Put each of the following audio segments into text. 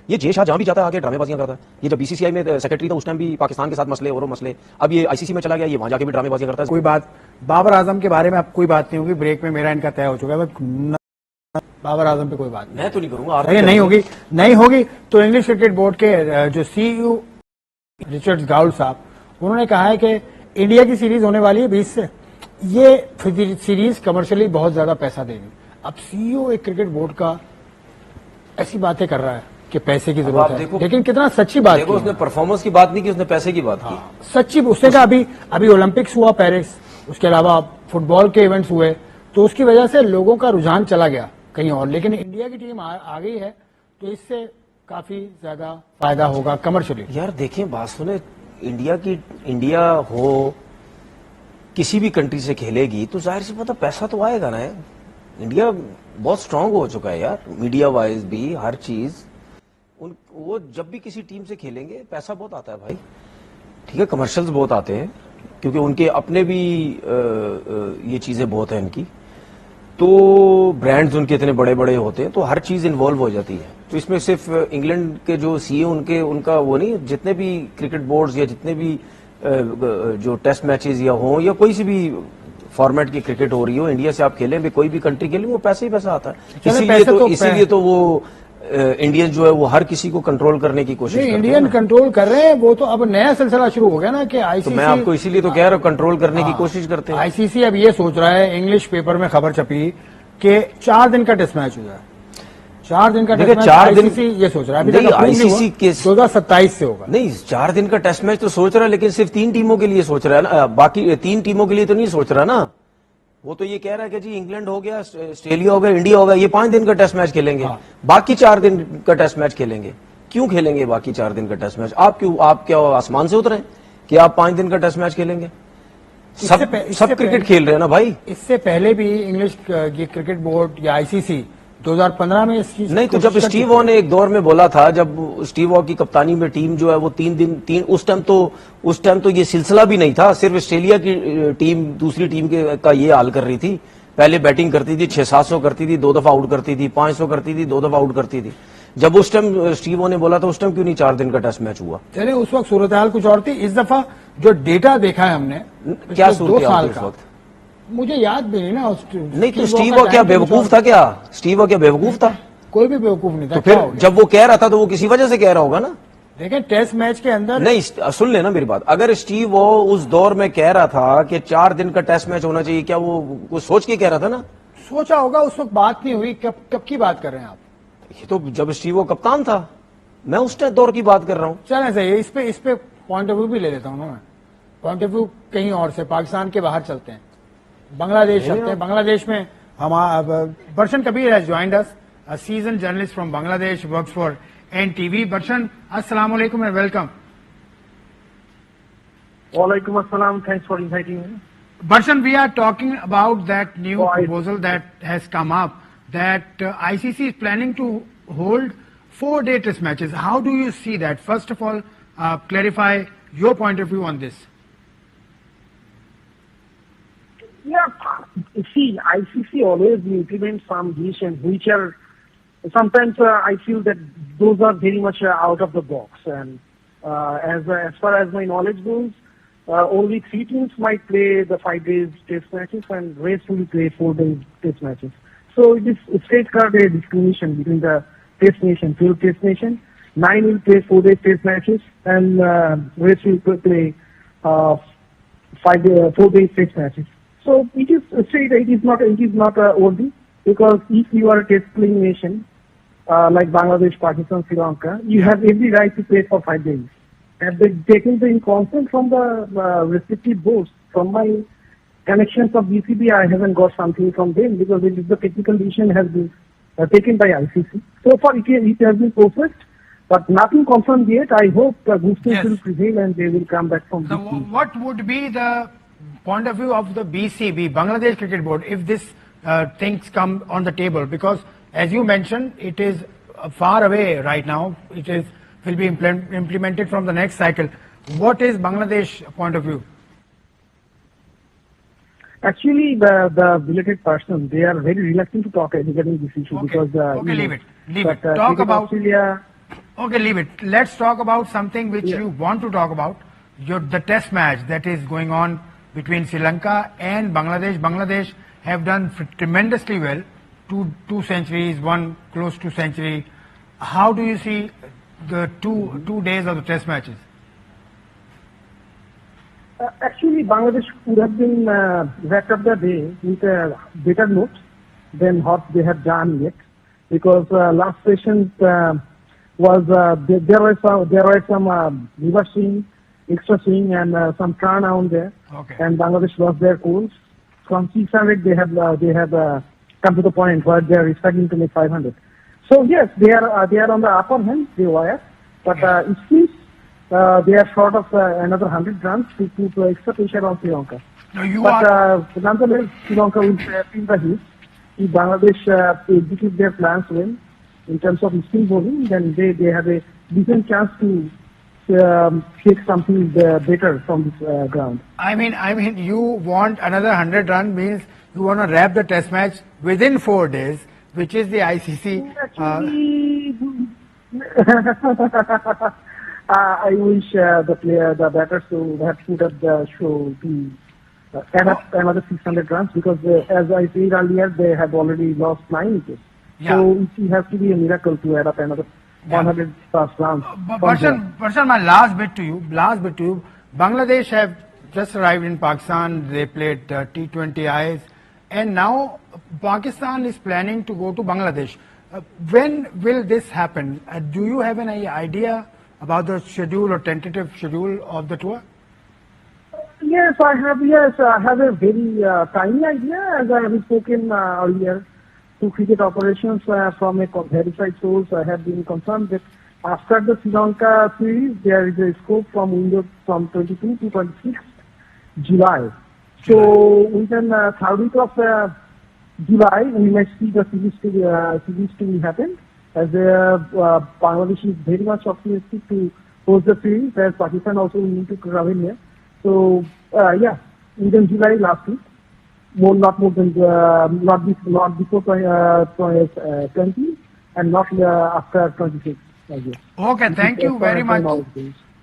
یہ جے شاہ جہاں بھی جاتا ہے آگے ڈرامے بازیاں کرتا ہے. یہ جب بی سی سی آئی میں سیکرٹری تھا اس ٹائم بھی پاکستان کے ساتھ مسئلے اور مسئلے, اب یہ آئی سی سی میں چلا گیا, یہ وہاں جا کے بھی ڈرامے بازیاں کرتا ہے. کوئی بات بابر اعظم کے بارے میں اب کوئی بات نہیں ہوگی, بریک میں میرا ان کا طے ہو چکا ہے, بابر اعظم پہ کوئی بات نہیں. میں تو نہیں کروں گا, نہیں ہوگی. تو انگلش کرکٹ بورڈ کے جو سی ای او رچرڈ گاؤل صاحب, انہوں نے کہا ہے کہ انڈیا کی سیریز ہونے والی ہے 20 سے, یہ سیریز کمرشلی بہت زیادہ پیسہ دے گی. اب سی ای او ایک کرکٹ بورڈ کا ایسی باتیں کر رہا ہے کہ پیسے کی ضرورت ہے, لیکن کتنا سچی بات دیکھو, اس نے پرفارمنس کی بات نہیں کی, اس نے پیسے کی بات کی. سچی اس نے کہا ابھی اولمپکس ہوا پیرس, اس کے علاوہ فٹ بال کے ایونٹس ہوئے, تو اس کی وجہ سے لوگوں کا رجحان چلا گیا کہیں اور, لیکن انڈیا کی ٹیم آ گئی ہے تو اس سے کافی زیادہ فائدہ ہوگا کمرشلی. یار دیکھیں, بات سنیں, انڈیا ہو کسی بھی کنٹری سے کھیلے گی تو ظاہر سی پتہ پیسہ تو آئے گا نا. انڈیا بہت سٹرانگ ہو چکا ہے یار, میڈیا وائز بھی ہر چیز. وہ جب بھی کسی ٹیم سے کھیلیں گے پیسہ بہت آتا ہے بھائی, ٹھیک ہے, کمرشلز بہت آتے ہیں کیونکہ ان کے اپنے بھی یہ چیزیں بہت ہیں ان کی, تو برانڈز ان کے اتنے بڑے بڑے ہوتے ہیں, تو ہر چیز انوالو ہو جاتی ہے. تو اس میں صرف انگلینڈ کے جو سی اے ان کا وہ نہیں, جتنے بھی کرکٹ بورڈز یا جتنے بھی جو ٹیسٹ میچز یا ہوں یا کوئی سی بھی فارمیٹ کی کرکٹ ہو رہی ہو, انڈیا سے آپ کھیلیں بھی, کوئی بھی کنٹری کھیلیں, وہ پیسہ ہی پیسہ آتا ہے. اسی لیے تو وہ انڈین جو ہے وہ ہر کسی کو کنٹرول کرنے کی کوشش کرتے ہیں. انڈین کنٹرول کر رہے ہیں, وہ تو اب نیا سلسلہ شروع ہو گیا نا کہ آئی سی سی, میں آپ کو اسی لیے تو کہہ رہا ہوں کنٹرول کرنے کی کوشش کرتے ہیں. آئی سی سی اب یہ سوچ رہا ہے, انگلش پیپر میں خبر چھپی کہ 4 دن کا ٹیسٹ میچ ہوا ہے, 4 دن کا ٹیسٹ میچ, آئی سی سی یہ سوچ رہا ہے. آئی سی سی 2027 سے ہوگا. نہیں, 4 دن کا ٹیسٹ میچ تو سوچ رہا ہے, لیکن صرف 3 ٹیموں کے لیے سوچ رہا ہے نا, باقی 3 ٹیموں کے لیے تو نہیں سوچ رہا نا. وہ تو یہ کہہ رہا ہے کہ جی انگلینڈ ہو گیا, آسٹریلیا ہو گیا, انڈیا ہو گیا, یہ 5 دن کا ٹیسٹ میچ کھیلیں گے, باقی 4 دن کا ٹیسٹ میچ کھیلیں گے. کیوں کھیلیں گے باقی 4 دن کا ٹیسٹ میچ؟ آپ کیا آسمان سے اترے کہ آپ 5 دن کا ٹیسٹ میچ کھیلیں گے؟ سب کرکٹ کھیل رہے ہیں نا بھائی. اس سے پہلے بھی انگلش کرکٹ بورڈ یا آئی سی سی 2015 میں اس چیز نہیں, تو جب اسٹیو وو نے ایک دور میں بولا تھا, جب اسٹیو وو کی کپتانی میں ٹیم جو ہے وہ 3 دن, اس ٹائم تو یہ سلسلہ بھی نہیں تھا, صرف آسٹریلیا کی ٹیم دوسری ٹیم کا یہ حال کر رہی تھی. پہلے بیٹنگ کرتی تھی, 600-700 کرتی تھی, 2 دفعہ آؤٹ کرتی تھی, 500 کرتی تھی, 2 دفعہ آؤٹ کرتی تھی. جب اس ٹائم اسٹیو وو نے بولا تھا, اس ٹائم کیوں نہیں 4 دن کا ٹیسٹ میچ ہوا؟ چلے اس وقت صورتحال کچھ اور تھی. اس دفعہ جو ڈیٹا دیکھا ہے ہم نے, کیا صورتحال اس وقت مجھے یاد بھی نہیں نا. نہیں تو اسٹیو وو کیا بیوقوف تھا؟ کیا اسٹیو وو کیا بیوقوف تھا؟ کوئی بھی بیوقوف نہیں تھا. تو پھر جب وہ کہہ رہا تھا تو وہ کسی وجہ سے کہہ رہا ہوگا نا. دیکھیں ٹیسٹ میچ کے اندر نہیں, سن لینا میری بات, اگر اسٹیو وہ اس دور میں کہہ رہا تھا کہ 4 دن کا ٹیسٹ میچ ہونا چاہیے, کیا وہ سوچ کے کہہ رہا تھا نا؟ سوچا ہوگا, اس وقت بات نہیں ہوئی. کب کی بات کر رہے ہیں آپ؟ یہ تو جب اسٹیو کپتان تھا, میں اس دور کی بات کر رہا ہوں. چلیں صحیح, اس پہ پوائنٹ آف ویو بھی لے لیتا ہوں نا. پوائنٹ آف ویو کہیں اور سے, پاکستان کے باہر چلتے ہیں, بنگلہ دیش چلتے ہیں. بنگلہ دیش میں برشن کبیر has joined us, a seasoned journalist from Bangladesh, works for NTV. Barshan, assalamu alaikum and welcome. Walaikum assalam, thanks for inviting me. Barshan, we are talking about that new proposal that has come up, that ICC is planning to hold 4-day test matches. How do you see that? First of all, clarify your point of view on this. Yeah, see, ICC always implements some decisions which are sometimes I feel that those are very much out of the box. And as far as my knowledge goes, only 3 teams might play the 5 days test matches and rest will play 4 days test matches. So it is straight-cut a discrimination between the test nation, 12 test nation. 9 will play 4 days test matches and rest will play 4 days test matches. So it is straight. It is not worthy, because if you are a test playing nation like Bangladesh, Pakistan, Sri Lanka, you have every right to play for 5 days. And taking the consent from the respective boards. From my connections of BCB, I haven't got something from them, because it is the technical decision has been taken by ICC. So far it has been processed, but nothing confirmed yet. I hope good things will prevail and they will come back from this. What would be the point of view of the BCB, Bangladesh Cricket Board, if this things come on the table? Because as you mentioned, it is far away right now. It will be implemented from the next cycle. What is Bangladesh point of view? Actually, the related person, they are very reluctant to talk regarding this issue, because leave it. Talk about Australia. Okay, leave it. Let's talk about something which you want to talk about. The test match that is going on between Sri Lanka and Bangladesh. Bangladesh have done tremendously well. Two centuries, one close to century. How do you see the two days of the test matches? Actually, Bangladesh would have been wrapped up the day with a better note than what they have done yet, because last session was there were some reverse swing, extra swing, and some turn around there, Okay. and Bangladesh lost their course. From 600, they have come to the point where they are expecting to make 500. So yes, they are on the upper hand, they were, but it seems they are short of another 100 runs to put extra pressure on Sri Lanka. Now you But are nonetheless, Sri Lanka will feel the heat. If Bangladesh execute their plans well in terms of spin bowling, then they have a decent chance to take something better from this ground. I mean, you want another 100 run means you want to wrap the test match within 4 days, which is the ICC. Actually, I wish the batters who have put up the show to add up another 600 runs, because as I said earlier, they have already lost 9 wickets. Yeah. So it has to be a miracle to add up another 100 plus runs. Person, my last bit to you. Bangladesh have just arrived in Pakistan. They played T20Is, and now Pakistan is planning to go to Bangladesh. When will this happen? Do you have any idea about the schedule or tentative schedule of the tour? Yes, I have a very tiny idea, as I have spoken earlier to cricket operations from a verified source. I have been confirmed that after the Sri Lanka series, there is a scope from window from 22 to 26 July. So within 3rd week of July, we might see the series to happen, as Bangladesh is very much optimistic to host the series, as Pakistan also will need to travel here. So within July last week, not before 20, and not after 26. I guess. Okay, thank you very much.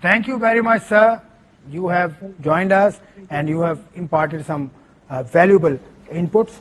Thank you very much, sir. You have joined us and you have imparted some valuable inputs.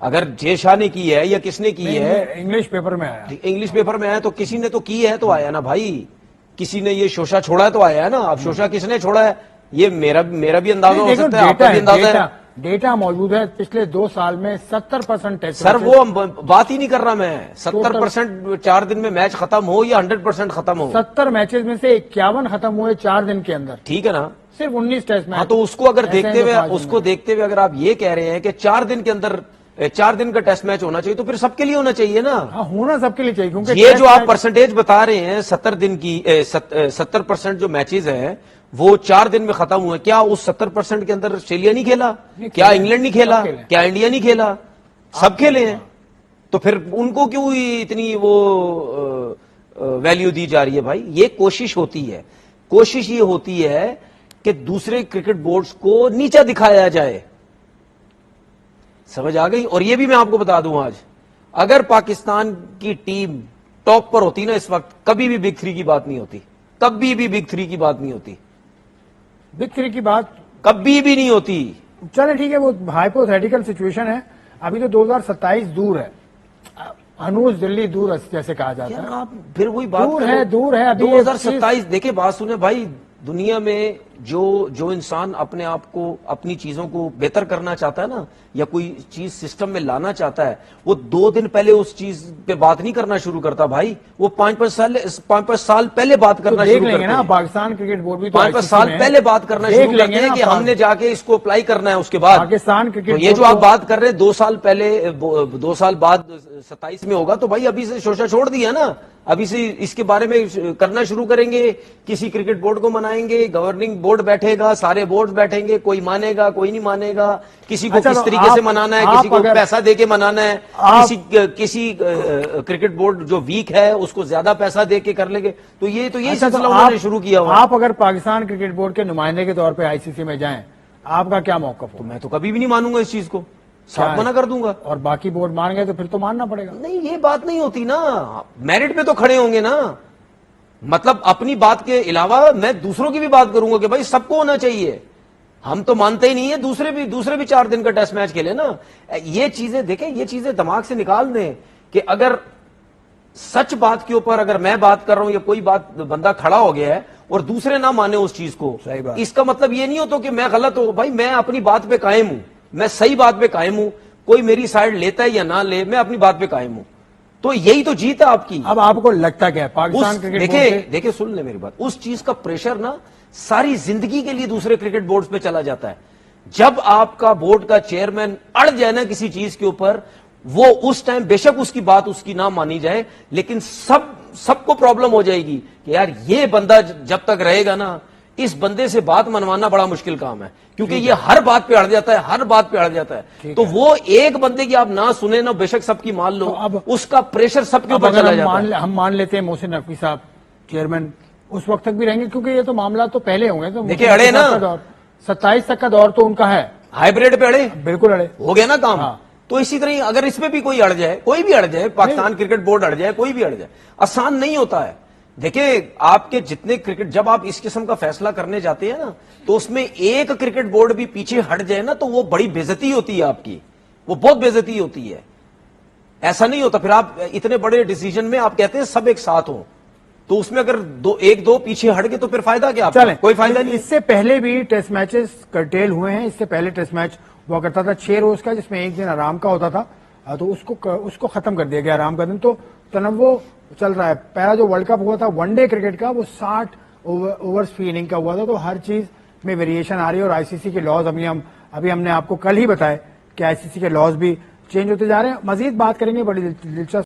اگر جے شاہ نے کی ہے یا کس نے کی ہے, English paper میں آیا. انگلش پیپر میں آیا تو کسی نے تو کی ہے تو آیا نا بھائی, کسی نے یہ شوشا چھوڑا ہے تو آیا ہے نا. اب شوشا کس نے چھوڑا ہے یہ میرا بھی اندازہ ہو سکتا ہے, آپ کا بھی اندازہ ہے. ڈیٹا موجود ہے, پچھلے 2 سال میں 70% ٹیسٹ. سر وہ بات ہی نہیں کر رہا میں, 70% 4 دن میں میچ ختم ہو یا 100% ختم ہو. 70 میچز میں سے 51 ختم ہوئے 4 دن کے اندر. ٹھیک ہے نا, صرف 19 ٹیسٹ میچ. ہاں تو اس کو دیکھتے ہوئے اگر آپ یہ کہہ رہے ہیں کہ 4 دن کے اندر 4 دن کا ٹیسٹ میچ ہونا چاہیے تو پھر سب کے لیے ہونا چاہیے نا. ہاں ہونا سب کے لیے چاہیے, کیونکہ یہ جو آپ پرسنٹیج بتا رہے ہیں 70 دن کی 70% جو میچز ہیں وہ 4 دن میں ختم ہوئے, کیا اس 70% کے اندر آسٹریلیا نہیں کھیلا, کیا انگلینڈ نہیں کھیلا, کیا انڈیا نہیں کھیلا, سب کھیلے ہیں. تو پھر ان کو کیوں اتنی وہ ویلیو دی جا رہی ہے بھائی. یہ کوشش ہوتی ہے, کوشش یہ ہوتی ہے کہ دوسرے کرکٹ بورڈز کو نیچا دکھایا جائے. سمجھ آ گئی. اور یہ بھی میں آپ کو بتا دوں, آج اگر پاکستان کی ٹیم ٹاپ پر ہوتی نا اس وقت, کبھی بھی بگ 3 کی بات نہیں ہوتی, کبھی بھی بگ 3 کی بات نہیں ہوتی, بگ 3 کی بات کبھی بھی نہیں ہوتی. چلے ٹھیک ہے, وہ ہائپوتھیٹیکل سچویشن ہے. ابھی تو 2027 دور ہے, ہنوز دلی دور ہے جیسے کہا جاتا ہے. آپ پھر وہی بات دور ہے. ابھی 2027 دیکھیں, بات سنیں بھائی, دنیا میں جو انسان اپنے آپ کو اپنی چیزوں کو بہتر کرنا چاہتا ہے نا, یا کوئی چیز سسٹم میں لانا چاہتا ہے, وہ 2 دن پہلے اس چیز پہ بات نہیں کرنا شروع کرتا بھائی, وہ 5-5 سال پہلے بات کرنا شروع کرتے ہیں. نا پاکستان کرکٹ بورڈ بھی 5 سال پہلے بات کرنا شروع کرتے ہیں کہ ہم نے جا کے اس کو اپلائی کرنا ہے. اس کے بعد پاکستان کرکٹ, یہ جو آپ بات کر رہے ہیں 2 سال پہلے, 2 سال بعد 27 میں ہوگا, تو بھائی ابھی سے شوشا چھوڑ دیا نا, ابھی سے اس کے بارے میں کرنا شروع کریں گے. کسی کرکٹ بورڈ کو منائیں گے, گورننگ بورڈ بیٹھے گا, سارے بورڈ بیٹھیں گے, کوئی مانے گا کوئی نہیں مانے گا, کسی کو کس طریقے سے منانا ہے, کسی کو پیسہ دے کے منانا ہے, کسی کرکٹ بورڈ جو ویک ہے اس کو زیادہ پیسہ دے کے کر لیں گے. تو یہ سلسلہ انہوں نے شروع کیا ہوا. آپ اگر پاکستان کرکٹ بورڈ کے نمائندے کے طور پہ آئی سی سی میں جائیں, آپ کا کیا موقف ہو؟ میں تو کبھی بھی نہیں مانوں گا اس چیز کو, صاف منع کر دوں گا. اور باقی بورڈ مان گئے تو پھر تو ماننا پڑے گا. نہیں, یہ بات نہیں ہوتی نا, میرٹ پہ تو کھڑے ہوں گے نا. مطلب اپنی بات کے علاوہ میں دوسروں کی بھی بات کروں گا کہ بھائی سب کو ہونا چاہیے. ہم تو مانتے ہی نہیں ہیں, دوسرے بھی 4 دن کا ٹیسٹ میچ کھیلے نا. یہ چیزیں دیکھیں, یہ چیزیں دماغ سے نکال دیں کہ اگر سچ بات کے اوپر اگر میں بات کر رہا ہوں یا کوئی بات بندہ کھڑا ہو گیا ہے اور دوسرے نہ مانے اس چیز کو, اس کا مطلب یہ نہیں ہوتا کہ میں غلط ہوں. بھائی میں اپنی بات پہ قائم ہوں, میں صحیح بات پہ قائم ہوں, کوئی میری سائڈ لیتا ہے یا نہ لے, میں اپنی بات پہ قائم ہوں. تو یہی تو جیت ہے آپ کی. اب آپ کو لگتا کیا ہے پاکستان کرکٹ دیکھیں سن لیں میری بات, اس چیز کا پریشر نا ساری زندگی کے لیے دوسرے کرکٹ بورڈز پہ چلا جاتا ہے. جب آپ کا بورڈ کا چیئرمین اڑ جائے نا کسی چیز کے اوپر, وہ اس ٹائم بے شک اس کی بات اس کی نہ مانی جائے, لیکن سب کو پرابلم ہو جائے گی کہ یار یہ بندہ جب تک رہے گا نا, اس بندے سے بات منوانا بڑا مشکل کام ہے, کیونکہ یہ ہر بات پہ اڑ جاتا ہے, ہر بات پہ اڑ جاتا ہے. تو وہ ایک بندے کی آپ نہ سنیں نا, بے شک سب کی مان لو, اس کا پریشر سب کے اوپر چلا جاتا ہے. ہم مان لیتے ہیں محسن نقوی صاحب چیئرمین اس وقت تک بھی رہیں گے, کیونکہ یہ تو معاملات تو پہلے ہوں گے. تو دیکھیں اڑے نا, 27 تک کا دور تو ان کا ہے, ہائیبریڈ پہ اڑے, بالکل اڑے, ہو گیا نا کام. تو اسی طرح اگر اس میں بھی کوئی اڑ جائے, کوئی بھی اڑ جائے, پاکستان کرکٹ بورڈ اڑ جائے, کوئی بھی اڑ جائے, آسان نہیں ہوتا ہے. دیکھیں آپ کے جتنے کرکٹ, جب آپ اس قسم کا فیصلہ کرنے جاتے ہیں نا, تو اس میں ایک کرکٹ بورڈ بھی پیچھے ہٹ جائے نا, تو وہ بڑی بے عزتی ہوتی ہے آپ کی, وہ بہت بے عزتی ہوتی ہے. ایسا نہیں ہوتا. پھر آپ اتنے بڑے ڈیسیجن میں آپ کہتے ہیں سب ایک ساتھ ہوں, تو اس میں اگر ایک دو پیچھے ہٹ گئے تو پھر فائدہ کیا؟ کوئی فائدہ نہیں. اس سے پہلے بھی ٹیسٹ میچز کرٹیل ہوئے ہیں. اس سے پہلے ٹیسٹ میچ ہوا کرتا تھا 6 روز کا, جس میں 1 دن آرام کا ہوتا تھا, تو اس کو ختم کر دیا گیا آرام کا دن. تو تنوع چل رہا ہے. پہلا جو ورلڈ کپ ہوا تھا ون ڈے کرکٹ کا, وہ 60 اوورز فی اننگ کا ہوا تھا. تو ہر چیز میں ویریشن آ رہی ہے, اور آئی سی سی کے لاز ابھی ہم نے آپ کو کل ہی بتایا کہ آئی سی سی کے لاز بھی چینج ہوتے جا رہے ہیں. مزید بات کریں گے, بڑی دلچسپ